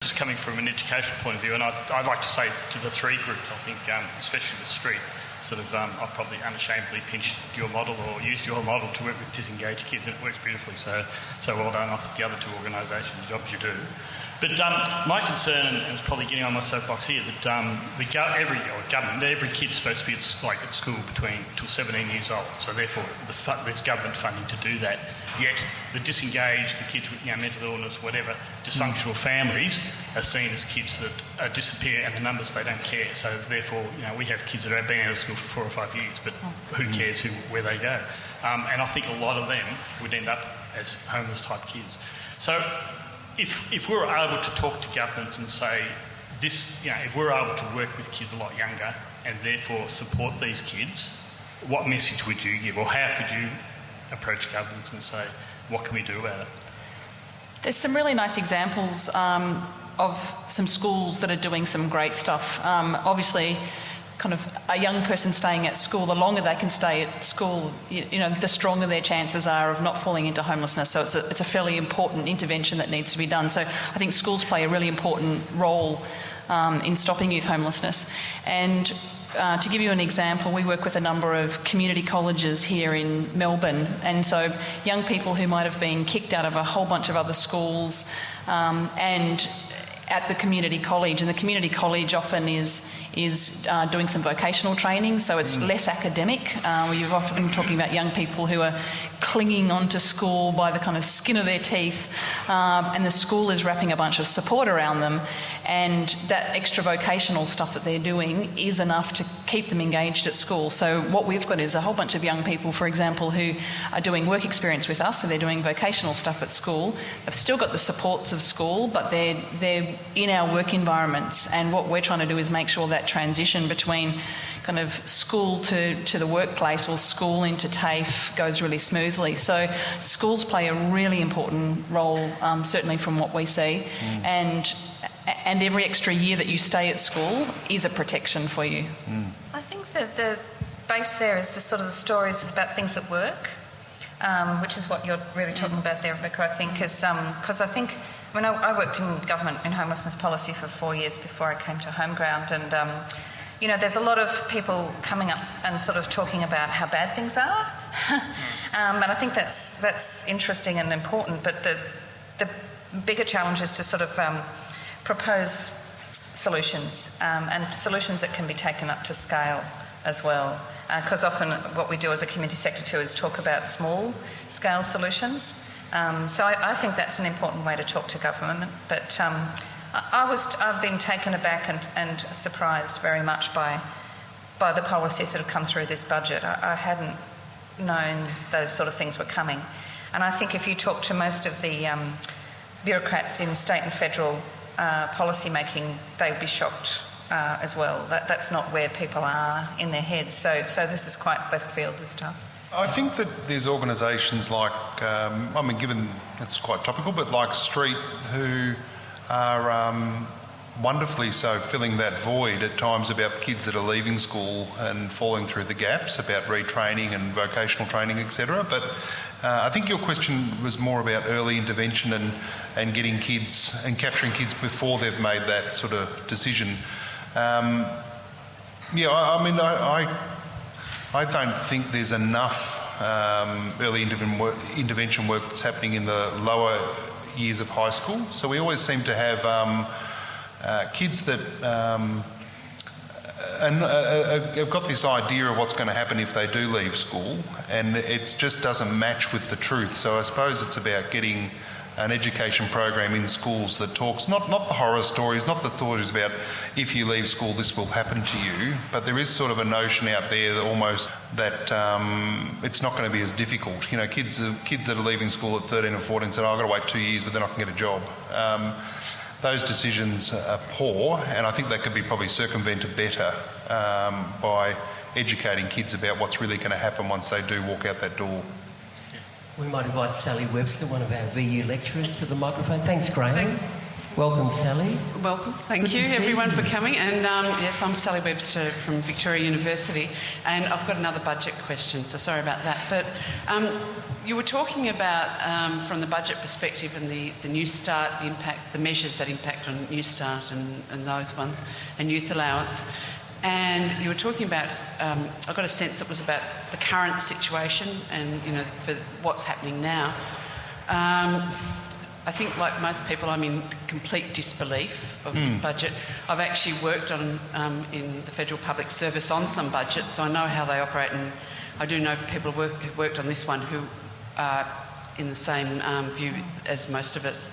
Just coming from an educational point of view, and I'd like to say to the three groups, I think, especially the street, I've probably unashamedly pinched your model or used your model to work with disengaged kids, and it works beautifully. So well done. I think the other two organisations, the jobs you do. But my concern, and it's probably getting on my soapbox here, that every kid's supposed to be at school till 17 years old. So therefore, there's government funding to do that. Yet the disengaged, the kids with mental illness, whatever, dysfunctional families are seen as kids that disappear, and the numbers, they don't care. So therefore, we have kids that have been out of school for 4 or 5 years, but who cares where they go? And I think a lot of them would end up as homeless type kids. So if we were able to talk to governments and say this, if we're able to work with kids a lot younger and therefore support these kids, what message would you give, or how could you approach governments and say, what can we do about it? There's some really nice examples of some schools that are doing some great stuff. Obviously, kind of a young person staying at school, the longer they can stay at school, the stronger their chances are of not falling into homelessness. So it's a fairly important intervention that needs to be done. So I think schools play a really important role in stopping youth homelessness. And to give you an example, we work with a number of community colleges here in Melbourne, and so young people who might have been kicked out of a whole bunch of other schools and at the community college, and the community college often is doing some vocational training, so it's less academic. You're often talking about young people who are clinging onto school by the kind of skin of their teeth, and the school is wrapping a bunch of support around them, and that extra vocational stuff that they're doing is enough to keep them engaged at school. So what we've got is a whole bunch of young people, for example, who are doing work experience with us, so they're doing vocational stuff at school. They've still got the supports of school, but they're in our work environments, and what we're trying to do is make sure that transition between kind of school to the workplace or school into TAFE goes really smoothly. So schools play a really important role, certainly from what we see, and every extra year that you stay at school is a protection for you. I think that the base there is the sort of the stories about things that work, which is what you're really talking about there, Rebecca, I think, because I think when I worked in government in homelessness policy for 4 years before I came to Homeground, and there's a lot of people coming up and sort of talking about how bad things are, and I think that's interesting and important. But the bigger challenge is to sort of propose solutions, and solutions that can be taken up to scale as well. Because often what we do as a community sector too is talk about small scale solutions. So I think that's an important way to talk to government. But I've been taken aback and surprised very much by the policies that have come through this budget. I hadn't known those sort of things were coming. And I think if you talk to most of the bureaucrats in state and federal policy making, they would be shocked as well. That's not where people are in their heads. So this is quite left field, this stuff. I think that there's organisations like, given it's quite topical, but like Street, who are wonderfully so filling that void at times about kids that are leaving school and falling through the gaps, about retraining and vocational training, etc. But I think your question was more about early intervention and getting kids and capturing kids before they've made that sort of decision. I don't think there's enough early intervention work that's happening in the lower years of high school. So we always seem to have kids that have got this idea of what's going to happen if they do leave school, and it just doesn't match with the truth. So I suppose it's about getting an education program in schools that talks not the horror stories, not the stories about if you leave school this will happen to you, but there is sort of a notion out there that almost that it's not going to be as difficult. Kids that are leaving school at 13 or 14 said, I've got to wait 2 years but then I can get a job. Those decisions are poor, and I think they could be probably circumvented better by educating kids about what's really going to happen once they do walk out that door. We might invite Sally Webster, one of our VU lecturers, to the microphone. Thanks, Graham. Welcome, Sally. Welcome. Thank you, everyone, for coming. And yes, I'm Sally Webster from Victoria University, and I've got another budget question, so sorry about that. But you were talking about, from the budget perspective and the New Start, the impact, the measures that impact on New Start and those ones, and youth allowance. And you were talking about, I got a sense it was about the current situation and, you know, for what's happening now. I think, like most people, I'm in complete disbelief of this budget. I've actually worked on, in the Federal Public Service on some budgets, so I know how they operate, and I do know people who've worked on this one who are in the same view as most of us.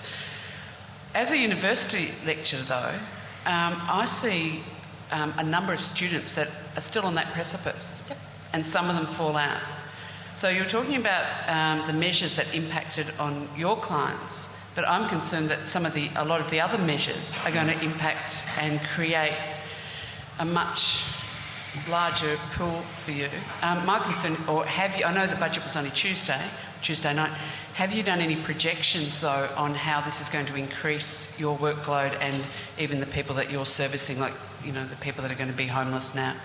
As a university lecturer, though, I see a number of students that are still on that precipice, and some of them fall out. So you're talking about the measures that impacted on your clients, but I'm concerned that a lot of the other measures are going to impact and create a much larger pool for you. My concern, I know the budget was only Tuesday night. Have you done any projections, though, on how this is going to increase your workload and even the people that you're servicing, like, you know, the people that are going to be homeless now?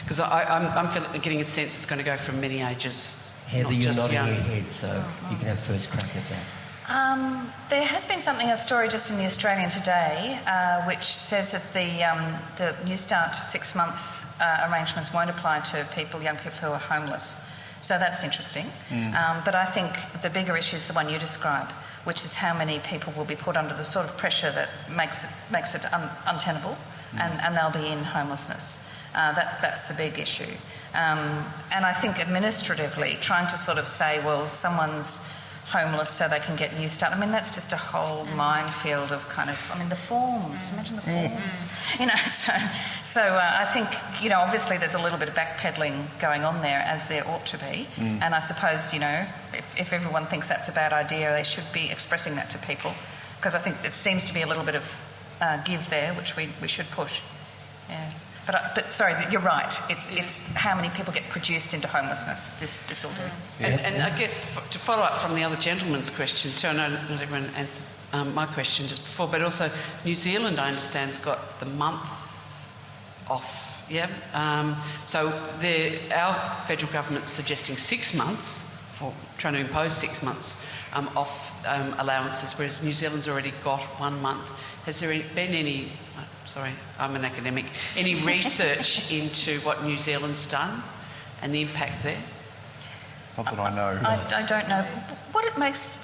Because I'm getting a sense it's going to go from many ages. Heather, you're nodding your head, so you can have first crack at that. There has been a story just in the Australian today, which says that the New Start 6-month arrangements won't apply to young people who are homeless. So that's interesting. But I think the bigger issue is the one you describe, which is how many people will be put under the sort of pressure that makes it untenable, and they'll be in homelessness. That's the big issue. And I think administratively, trying to sort of say, well, someone's homeless so they can get New Start. I mean, that's just a whole minefield of the forms. Imagine the forms. You know, so I think, you know, obviously there's a little bit of backpedaling going on there, as there ought to be. And I suppose, you know, if everyone thinks that's a bad idea, they should be expressing that to people, because I think there seems to be a little bit of give there, which we should push. Yeah. But sorry, you're right. It's how many people get produced into homelessness. This will do. And I guess to follow up from the other gentleman's question too, I know not everyone answered my question just before, but also New Zealand, I understand, has got the month off. Yeah. So our federal government's suggesting 6 months, or trying to impose 6 months off allowances, whereas New Zealand's already got 1 month. Has there been any? Sorry, I'm an academic. Any research into what New Zealand's done and the impact there? Not that I know. I don't know. What it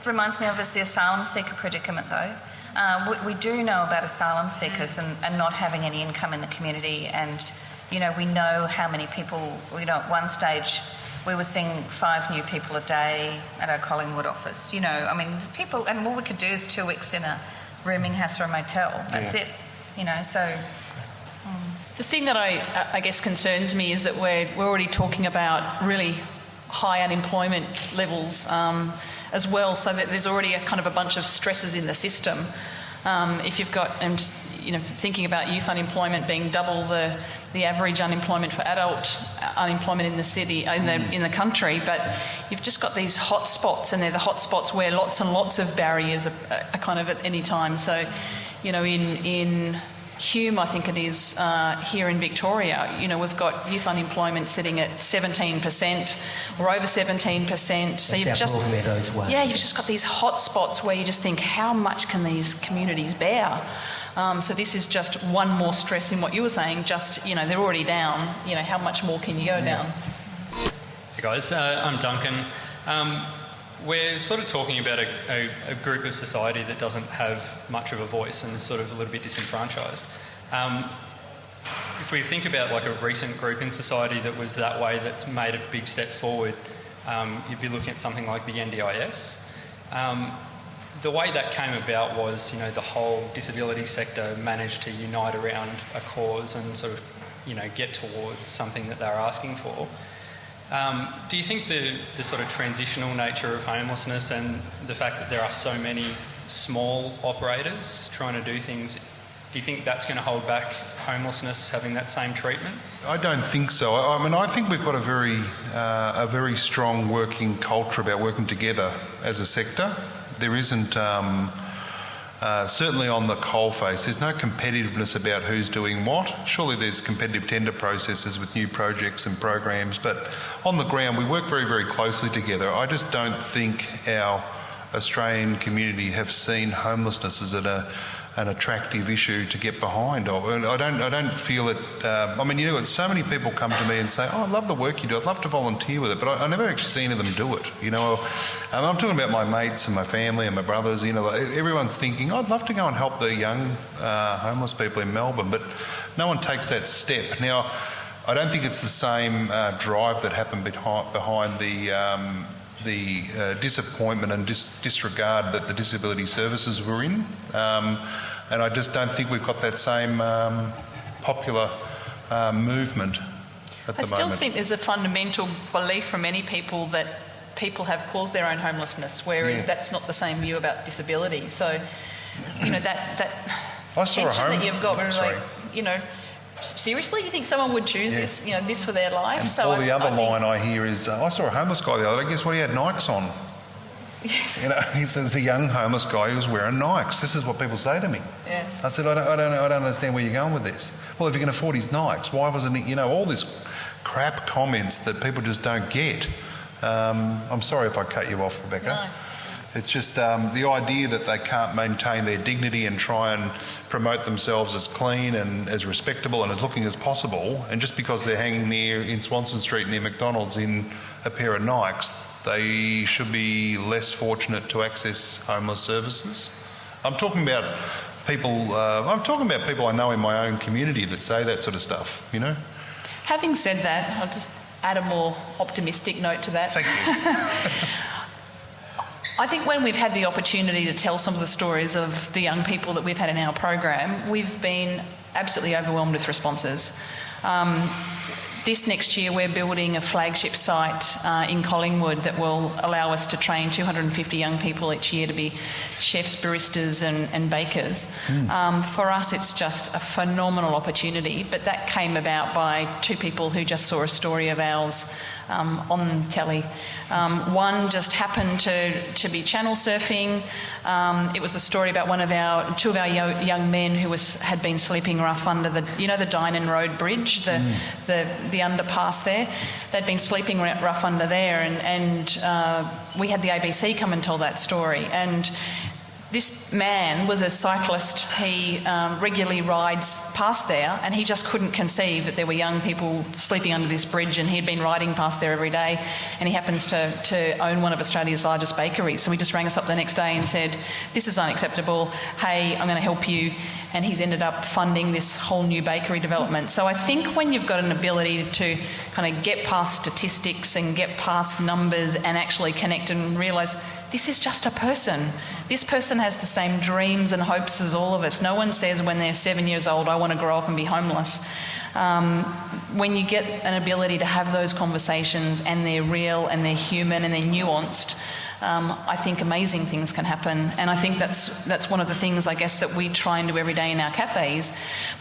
reminds me of is the asylum seeker predicament, though. We do know about asylum seekers and not having any income in the community, and, you know, we know how many people, you know, at one stage we were seeing 5 new people a day at our Collingwood office. You know, I mean, people, and all we could do is 2 weeks in a rooming house or a motel. That's it. You know, so... The thing that I guess concerns me is that we're already talking about really high unemployment levels as well, so that there's already a kind of a bunch of stresses in the system. If you've got, I'm just, you know, thinking about youth unemployment being double the average unemployment for adult unemployment in the city, in the country, but you've just got these hot spots, and they're the hot spots where lots and lots of barriers are kind of at any time. So, you know, in Hume, I think it is, here in Victoria, you know, we've got youth unemployment sitting at 17%, or over 17%. So you've just got these hot spots where you just think, how much can these communities bear? So this is just one more stress in what you were saying. Just, you know, they're already down. You know, how much more can you go down? Hey guys, I'm Duncan. We're sort of talking about a group of society that doesn't have much of a voice and is sort of a little bit disenfranchised. If we think about like a recent group in society that was that way, that's made a big step forward, you'd be looking at something like the NDIS. The way that came about was, you know, the whole disability sector managed to unite around a cause and sort of, you know, get towards something that they were asking for. Do you think the sort of transitional nature of homelessness and the fact that there are so many small operators trying to do things, do you think that's going to hold back homelessness having that same treatment? I don't think so. I mean, I think we've got a very strong working culture about working together as a sector. There isn't certainly on the coalface, there's no competitiveness about who's doing what. Surely there's competitive tender processes with new projects and programs, but on the ground we work very, very closely together. I just don't think our Australian community have seen homelessness as an attractive issue to get behind. I don't feel it. I mean, you know, so many people come to me and say, "Oh, I love the work you do. I'd love to volunteer with it," but I never actually see any of them do it. You know, I'm talking about my mates and my family and my brothers. You know, everyone's thinking, "I'd love to go and help the young homeless people in Melbourne," but no one takes that step. Now, I don't think it's the same drive that happened behind the disappointment and disregard that the disability services were in. And I just don't think we've got that same popular movement at the moment. I still think there's a fundamental belief from many people that people have caused their own homelessness, whereas that's not the same view about disability. So, you know, that I saw a tension that you've got, where like, you know, seriously, you think someone would choose this, you know, this for their life? And so the other line I hear is, I saw a homeless guy the other day. Guess what? He had Nikes on. Yes. You know, he's a young homeless guy who was wearing Nikes. This is what people say to me. Yeah. I said, I don't understand where you're going with this. Well, if you can afford his Nikes, why wasn't he? You know, all this crap comments that people just don't get. I'm sorry if I cut you off, Rebecca. No. It's just the idea that they can't maintain their dignity and try and promote themselves as clean and as respectable and as looking as possible, and just because they're hanging near in Swanston Street near McDonald's in a pair of Nikes, they should be less fortunate to access homeless services. I'm talking about people. I know in my own community that say that sort of stuff. You know. Having said that, I'll just add a more optimistic note to that. Thank you. I think when we've had the opportunity to tell some of the stories of the young people that we've had in our program, we've been absolutely overwhelmed with responses. This next year we're building a flagship site in Collingwood that will allow us to train 250 young people each year to be chefs, baristas and bakers. For us it's just a phenomenal opportunity, but that came about by two people who just saw a story of ours on telly. One just happened to be channel surfing. It was a story about two of our young men who had been sleeping rough under the Dynon Road Bridge, the underpass there. They'd been sleeping rough under there, and we had the ABC come and tell that story. And this man was a cyclist. He regularly rides past there, and he just couldn't conceive that there were young people sleeping under this bridge, and he'd been riding past there every day, and he happens to own one of Australia's largest bakeries. So he just rang us up the next day and said, "This is unacceptable. Hey, I'm going to help you." And he's ended up funding this whole new bakery development. So I think when you've got an ability to kind of get past statistics and get past numbers and actually connect and realise this is just a person. This person has the same dreams and hopes as all of us. No one says when they're 7 years old, I want to grow up and be homeless. When you get an ability to have those conversations and they're real and they're human and they're nuanced, I think amazing things can happen. And I think that's one of the things, I guess, that we try and do every day in our cafes.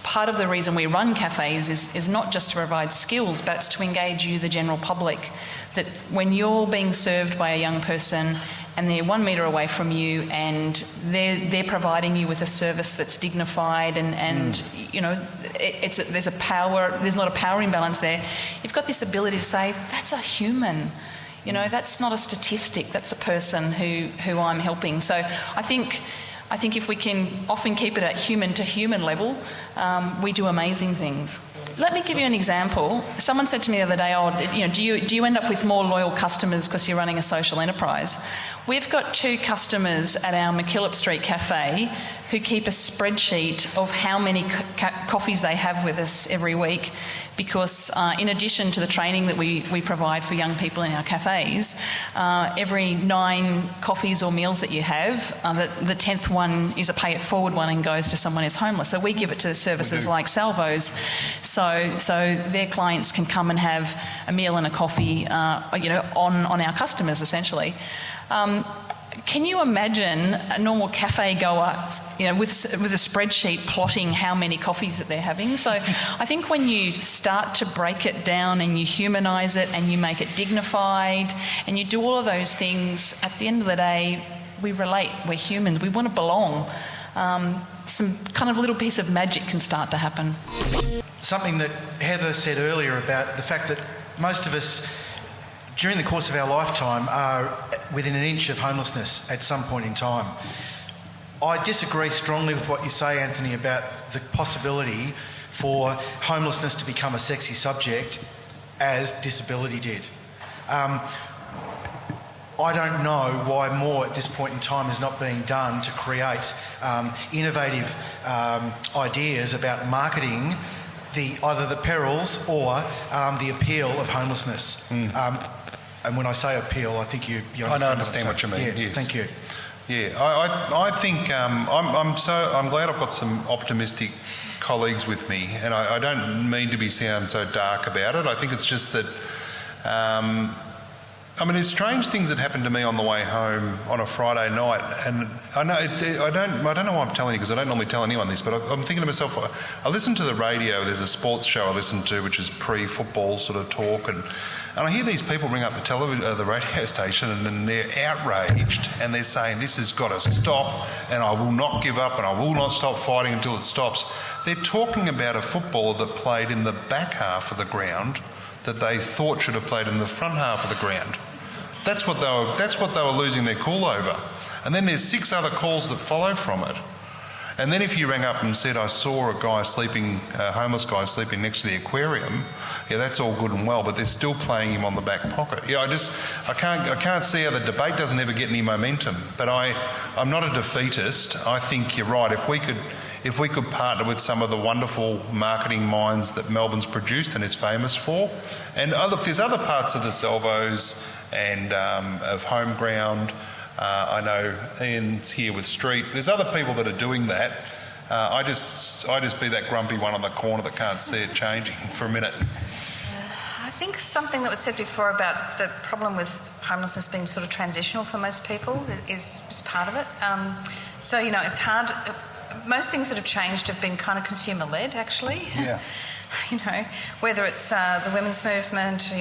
Part of the reason we run cafes is not just to provide skills, but it's to engage you, the general public. That when you're being served by a young person and they're 1 metre away from you and they're providing you with a service that's dignified and you know, there's not a power imbalance there. You've got this ability to say, that's a human. You know, that's not a statistic, that's a person who I'm helping. So I think if we can often keep it at human to human level, we do amazing things. Let me give you an example. Someone said to me the other day, do you end up with more loyal customers because you're running a social enterprise? We've got 2 customers at our McKillop Street Cafe who keep a spreadsheet of how many coffees they have with us every week, because in addition to the training that we provide for young people in our cafes, every 9 coffees or meals that you have, the 10th one is a pay it forward one and goes to someone who's homeless. So we give it to services like Salvos, so their clients can come and have a meal and a coffee, on our customers essentially. Can you imagine a normal cafe goer, with a spreadsheet plotting how many coffees that they're having? So I think when you start to break it down and you humanise it and you make it dignified and you do all of those things, at the end of the day, we relate, we're humans, we want to belong. some kind of little piece of magic can start to happen. Something that Heather said earlier about the fact that most of us, during the course of our lifetime, are within an inch of homelessness at some point in time. I disagree strongly with what you say, Anthony, about the possibility for homelessness to become a sexy subject as disability did. I don't know why more at this point in time is not being done to create innovative ideas about marketing either the perils or the appeal of homelessness. And when I say appeal, I think you understand. I understand what you mean. Yeah, yes. Thank you. Yeah, I think I'm glad I've got some optimistic colleagues with me, and I don't mean to sound so dark about it. I think it's just that. There's strange things that happened to me on the way home on a Friday night, and I don't know why I'm telling you, because I don't normally tell anyone this, but I'm thinking to myself, I listen to the radio. There's a sports show I listen to, which is pre-football sort of talk, and I hear these people ring up the radio station, and they're outraged, and they're saying this has got to stop, and I will not give up, and I will not stop fighting until it stops. They're talking about a footballer that played in the back half of the ground that they thought should have played in the front half of the ground. That's what they were losing their cool over. And then there's 6 other calls that follow from it. And then if you rang up and said, I saw a homeless guy sleeping next to the aquarium, yeah, that's all good and well, but they're still playing him on the back pocket. Yeah, I can't see how the debate doesn't ever get any momentum. But I'm not a defeatist. I think you're right. If we could partner with some of the wonderful marketing minds that Melbourne's produced and is famous for, and look, there's other parts of the Salvos and of Home Ground. I know Ian's here with Street. There's other people that are doing that. I just be that grumpy one on the corner that can't see it changing for a minute. I think something that was said before about the problem with homelessness being sort of transitional for most people is part of it. So, it's hard. Most things that have changed have been kind of consumer-led, actually. Yeah. Whether it's the women's movement,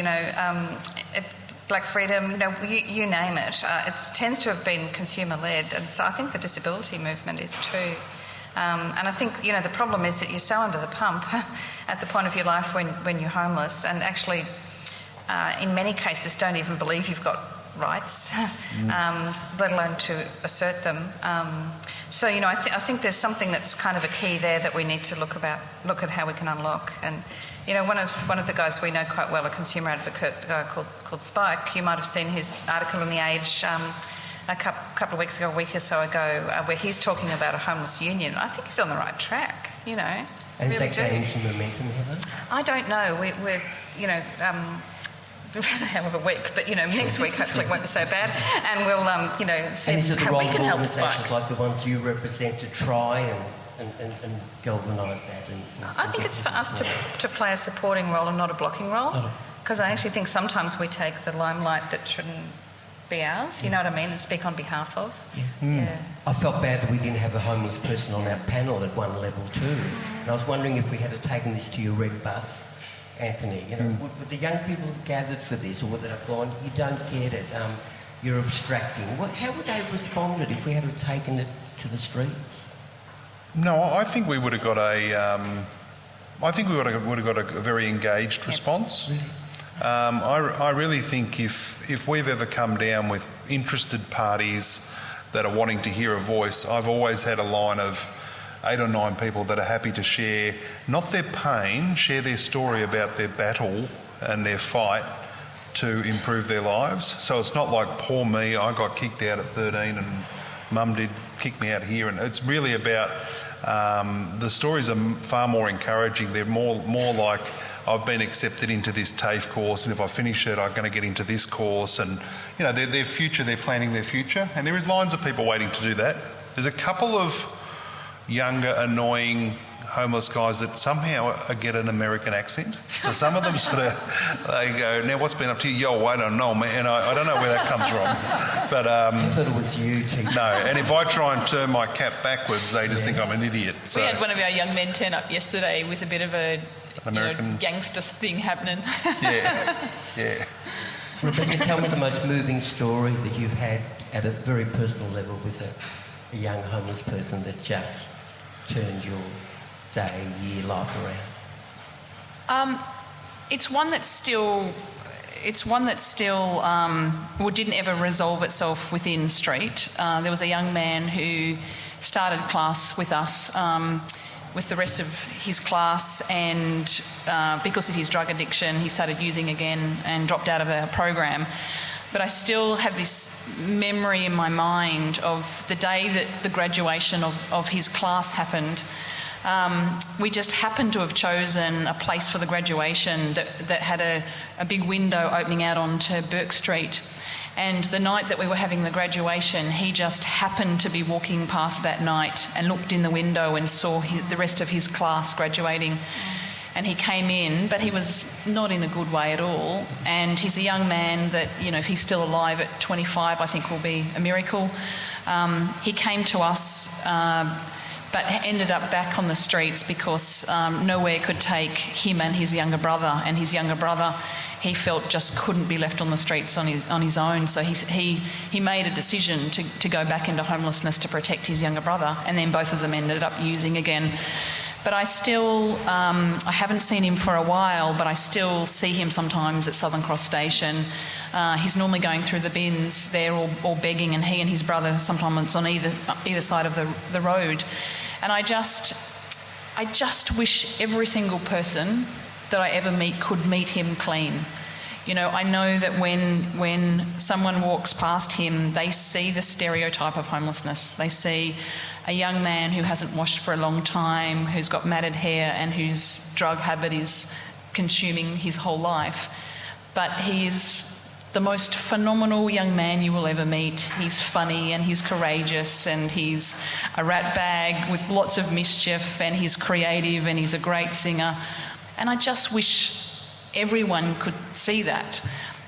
Black freedom, you name it. It tends to have been consumer-led, and so I think the disability movement is too. And I think, the problem is that you're so under the pump at the point of your life when you're homeless, and actually, in many cases, don't even believe you've got rights, let alone to assert them. So, I think there's something that's kind of a key there that we need to look at how we can unlock. And one of the guys we know quite well, a consumer advocate called Spike. You might have seen his article in The Age a couple of weeks ago, a week or so ago, where he's talking about a homeless union. I think he's on the right track. And really is that gaining some momentum, Helen? I don't know. We're we've had a hell of a week, but next week hopefully it won't be so bad, and we'll see how we can help Spike. Like the ones you represent to try and galvanise that? I think it's for us to play a supporting role and not a blocking role, because I actually think sometimes we take the limelight that shouldn't be ours, you know what I mean, and speak on behalf of. Yeah. I felt bad that we didn't have a homeless person on our panel at one level too, and I was wondering if we had taken this to your red bus, Anthony, would the young people have gathered for this, or would they have gone, you don't get it, you're abstracting? How would they have responded if we had taken it to the streets? No, I think we would have got a very engaged response. Really? I really think if we've ever come down with interested parties that are wanting to hear a voice, I've always had a line of 8 or 9 people that are happy to share, not their pain, share their story about their battle and their fight to improve their lives. So it's not like, poor me, I got kicked out at 13 and Mum did kick me out here. And it's really about, the stories are far more encouraging. They're more like, I've been accepted into this TAFE course, and if I finish it, I'm going to get into this course. And, their future, they're planning their future. And there is lines of people waiting to do that. There's a couple of younger, annoying homeless guys that somehow get an American accent. So some of them they go, now what's been up to you? Yo, I don't know, man. And I don't know where that comes from. But I thought it was you, teacher. No, and if I try and turn my cap backwards, they just think I'm an idiot. So. We had one of our young men turn up yesterday with a bit of a gangster thing happening. Yeah. Rebecca, tell me the most moving story that you've had at a very personal level with a young homeless person that just turned your day, year, life around? It's one that still didn't ever resolve itself within Street. There was a young man who started class with us with the rest of his class, and because of his drug addiction, he started using again and dropped out of our program. But I still have this memory in my mind of the day that the graduation of his class happened. We just happened to have chosen a place for the graduation that had a big window opening out onto Burke Street. And the night that we were having the graduation, he just happened to be walking past that night and looked in the window and saw the rest of his class graduating. And he came in, but he was not in a good way at all. And he's a young man that, you know, if he's still alive at 25, I think will be a miracle. He came to us, but ended up back on the streets because nowhere could take him and his younger brother. And his younger brother, he felt, just couldn't be left on the streets on his own. So he made a decision to go back into homelessness to protect his younger brother. And then both of them ended up using again. But I still, I haven't seen him for a while, but I still see him sometimes at Southern Cross Station. He's normally going through the bins there or begging, and he and his brother sometimes on either side of the road. And I just wish every single person that I ever meet could meet him clean. You know, I know that when someone walks past him, they see the stereotype of homelessness. They see a young man who hasn't washed for a long time, who's got matted hair and whose drug habit is consuming his whole life. But he's the most phenomenal young man you will ever meet. He's funny and he's courageous and he's a rat bag with lots of mischief, and he's creative and he's a great singer. And I just wish everyone could see that.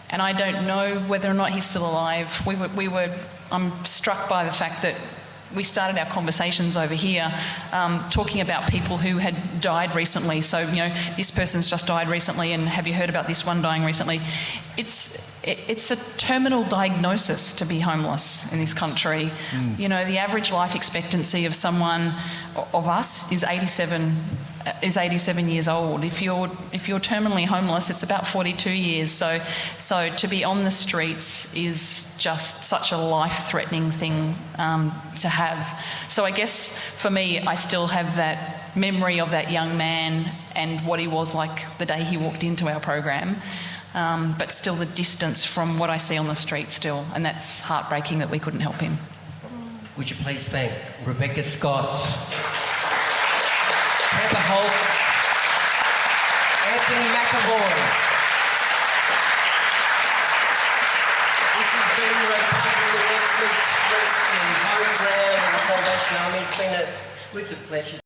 And I don't know whether or not he's still alive. I'm struck by the fact that we started our conversations over here talking about people who had died recently. So, you know, this person's just died recently, and have you heard about this one dying recently? It's a terminal diagnosis to be homeless in this country. You know, the average life expectancy of someone of us is 87 years old. If you're terminally homeless, it's about 42 years. So to be on the streets is just such a life-threatening thing to have. So I guess for me, I still have that memory of that young man and what he was like the day he walked into our program. But still the distance from what I see on the street still, and that's heartbreaking that we couldn't help him. Would you please thank Rebecca Scott, Heather Holt, Anthony McAvoy. This has been Recovery Westwood Street in Home Ground and the Salvation Army. It's been an exquisite pleasure.